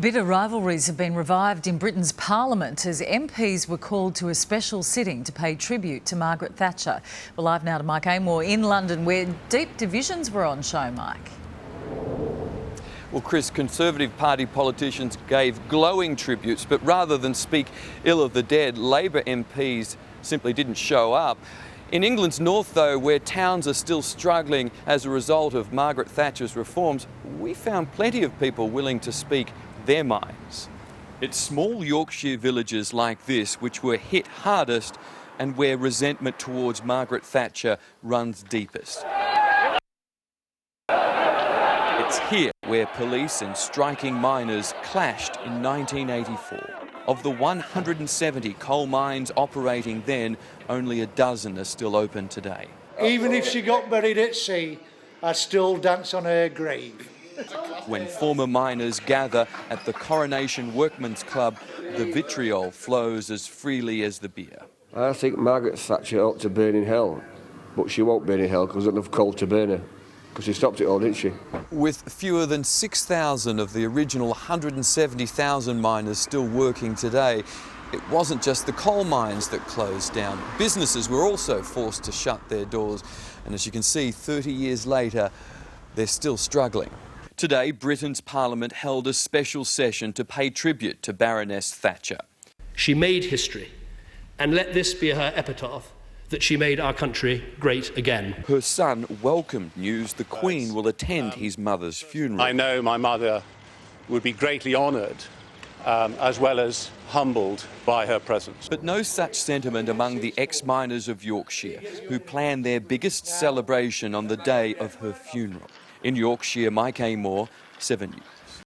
Bitter rivalries have been revived in Britain's Parliament as MPs were called to a special sitting to pay tribute to Margaret Thatcher. We're live now to Mike Amor in London, where deep divisions were on show, Mike. Well, Chris, Conservative Party politicians gave glowing tributes, but rather than speak ill of the dead, Labor MPs simply didn't show up. In England's north, though, where towns are still struggling as a result of Margaret Thatcher's reforms, we found plenty of people willing to speak their minds. It's small Yorkshire villages like this which were hit hardest and where resentment towards Margaret Thatcher runs deepest. It's here where police and striking miners clashed in 1984. Of the 170 coal mines operating then, only a dozen are still open today. Even if she got buried at sea, I still dance on her grave. When former miners gather at the Coronation Workmen's Club, the vitriol flows as freely as the beer. I think Margaret Thatcher ought to burn in hell, but she won't burn in hell because there's enough coal to burn her, because she stopped it all, didn't she? With fewer than 6,000 of the original 170,000 miners still working today, it wasn't just the coal mines that closed down. Businesses were also forced to shut their doors, and as you can see, 30 years later, they're still struggling. Today, Britain's Parliament held a special session to pay tribute to Baroness Thatcher. She made history, and let this be her epitaph, that she made our country great again. Her son welcomed news the Queen will attend his mother's funeral. I know my mother would be greatly honoured, as well as humbled by her presence. But no such sentiment among the ex-miners of Yorkshire, who planned their biggest celebration on the day of her funeral. In Yorkshire, Mike Amor, 7 News.